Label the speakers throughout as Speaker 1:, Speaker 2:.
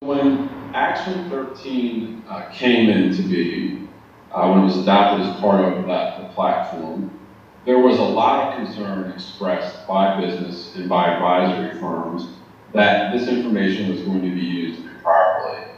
Speaker 1: When Action 13 came into being, when it was adopted as part of the platform, there was a lot of concern expressed by business and by advisory firms that this information was going to be used improperly.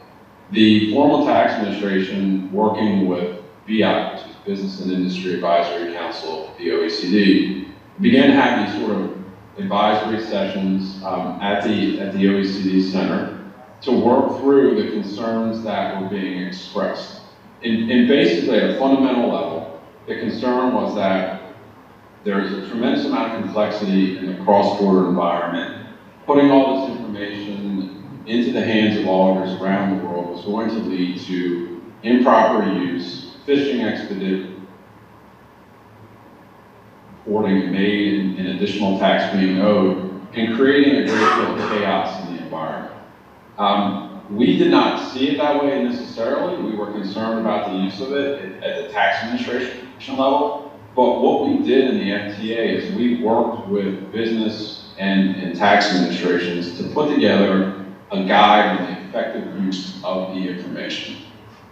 Speaker 1: The Formal Tax Administration, working with BI, which is Business and Industry Advisory Council, the OECD, began to have these sort of advisory sessions at the OECD Center to work through the concerns that were being expressed. And basically, at a fundamental level, the concern was that there is a tremendous amount of complexity in the cross-border environment. Putting all this information into the hands of auditors around the world was going to lead to improper use, phishing expeditions, reporting made and additional tax being owed, and creating a great deal of chaos in the environment. We did not see it that way necessarily. We were concerned about the use of it at the tax administration level. But what we did in the FTA is we worked with business and tax administrations to put together a guide on the effective use of the information.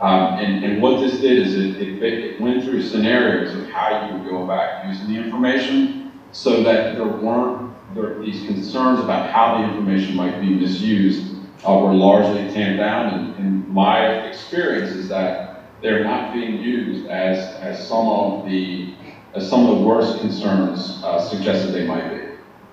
Speaker 1: And what this did is it went through scenarios of how you would go about using the information so that there weren't these concerns about how the information might be misused were largely tamped down. And my experience is that they're not being used as some of the worst concerns suggested they might be.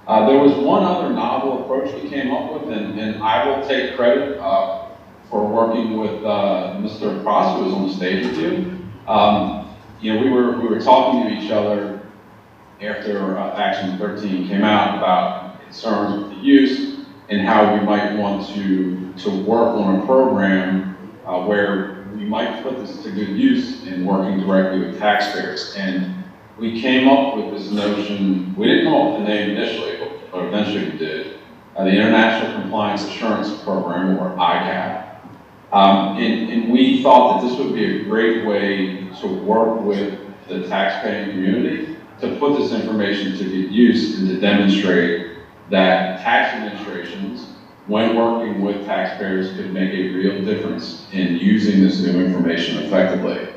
Speaker 1: There was one other novel approach we came up with, and I will take credit for working with Mr. Pross, who was on the stage with you. We were talking to each other after Action 13 came out about concerns with the use and how we might want to work on a program where we might put this to good use in working directly with taxpayers. And we came up with this notion. We didn't come up with the name initially, but eventually we did. The International Compliance Assurance Program, or ICAP. And we thought that this would be a great way to work with the taxpaying community to put this information to good use and to demonstrate that tax administrations, when working with taxpayers, could make a real difference in using this new information effectively.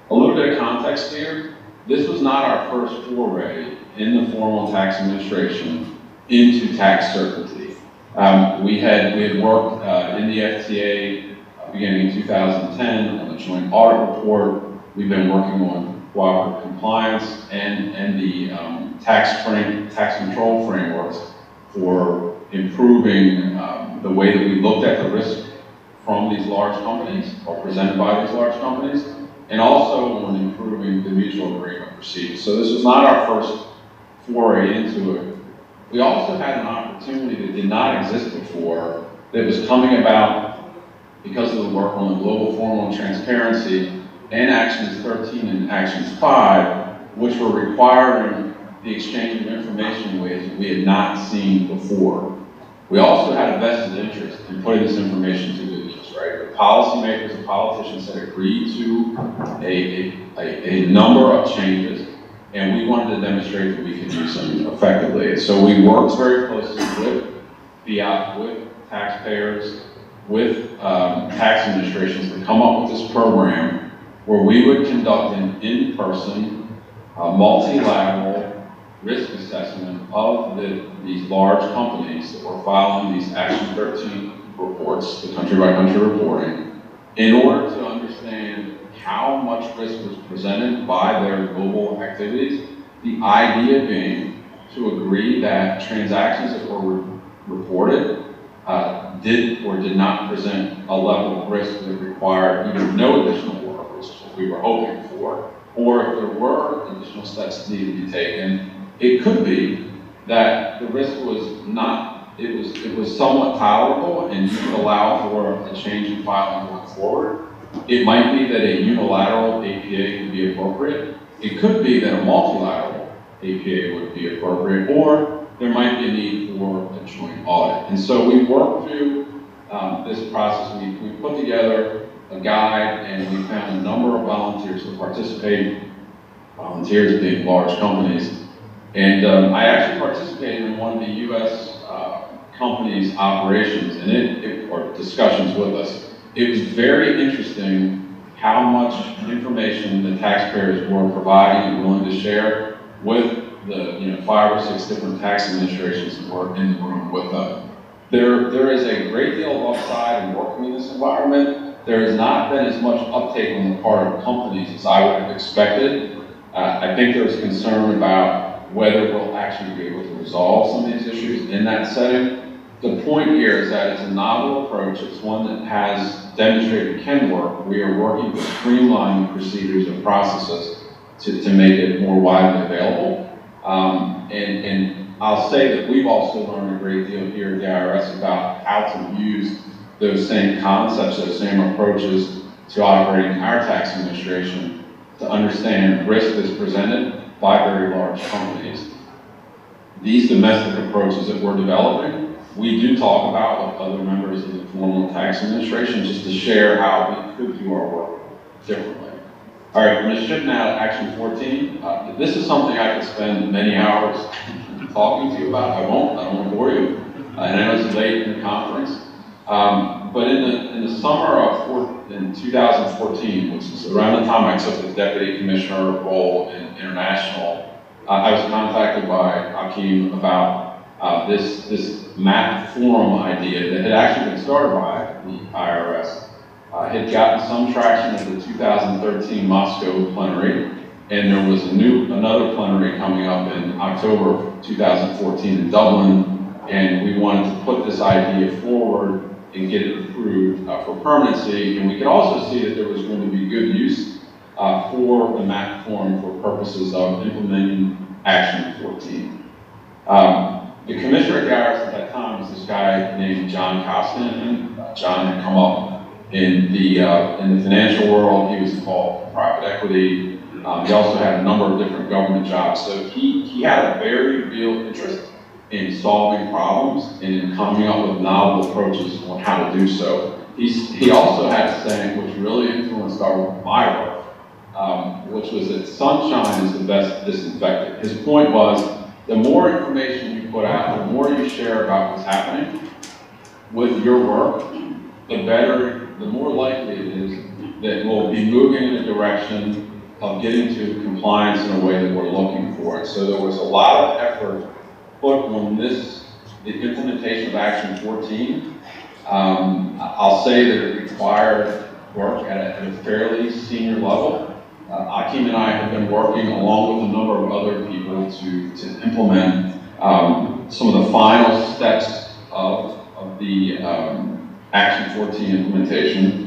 Speaker 1: A little bit of context here. This was not our first foray in the formal tax administration into tax certainty. We had worked in the FTA beginning in 2010 on the joint audit report. We've been working on cooperative compliance and the tax control frameworks for improving the way that we looked at the risk from these large companies or presented by these large companies, and also on improving the mutual agreement procedure. So this was not our first foray into it. We also had an opportunity that did not exist before that was coming about because of the work on the global formal transparency and Actions 13 and Actions 5, which were requiring the exchange of information in ways that we had not seen before. We also had a vested interest in putting this information to good use, right? The policymakers and politicians had agreed to a number of changes, and we wanted to demonstrate that we could use them effectively. And so we worked very closely with BI, with taxpayers, with tax administrations to come up with this program where we would conduct an in-person, multilateral risk assessment of these large companies that were filing these Action 13 reports, the country-by-country reporting, in order to understand how much risk was presented by their global activities. The idea being to agree that transactions that were reported did or did not present a level of risk that required either no additional work, which is what we were hoping for, or if there were additional steps that needed to be taken, it could be that the risk was not, it was somewhat tolerable and you could allow for a change in filing going forward. It might be that a unilateral APA would be appropriate. It could be that a multilateral APA would be appropriate, or there might be a need for a joint audit. And so we worked through this process. We put together a guide and we found a number of volunteers to participate, volunteers being large companies. And I actually participated in one of the U.S. company's operations and or discussions with us, it was very interesting how much information the taxpayers were providing and willing to share with the 5 or 6 different tax administrations that were in the room with them. There is a great deal of upside in working in this environment. There has not been as much uptake on the part of companies as I would have expected. I think there's concern about whether we'll actually be able to resolve some of these issues in that setting. The point here is that it's a novel approach. It's one that has demonstrated can work. We are working to streamline procedures and processes to make it more widely available. And I'll say that we've also learned a great deal here at the IRS about how to use those same concepts, those same approaches to operating our tax administration to understand risk that's presented by very large companies. These domestic approaches that we're developing, we do talk about with other members of the formal tax administration just to share how we could do our work differently. All right, I'm going to shift now to Action 14. This is something I could spend many hours talking to you about. I don't want to bore you. And I know it's late in the conference. But in the summer of 2014, which is around the time I took the deputy commissioner role in international, I was contacted by Hakeem about this map forum idea that had actually been started by the IRS. Had gotten some traction at the 2013 Moscow plenary, and there was another plenary coming up in October of 2014 in Dublin, and we wanted to put this idea forward and get it approved for permanency. And we could also see that there was going to be good use for the map form for purposes of implementing Action 14. The commissioner at the IRS at that time was this guy named John Costin, and John had come up in the financial world. He was involved in private equity. He also had a number of different government jobs. So he had a very real interest in solving problems and in coming up with novel approaches on how to do so. He also had a saying which really influenced my work, which was that sunshine is the best disinfectant. His point was, the more information you put out, the more you share about what's happening with your work, the more likely it is that we'll be moving in a direction of getting to compliance in a way that we're looking for. And so there was a lot of effort put on the implementation of Action 14. I'll say that it required work at a fairly senior level. Akeem and I have been working along with a number of other people to implement some of the final steps of the Action 14 implementation.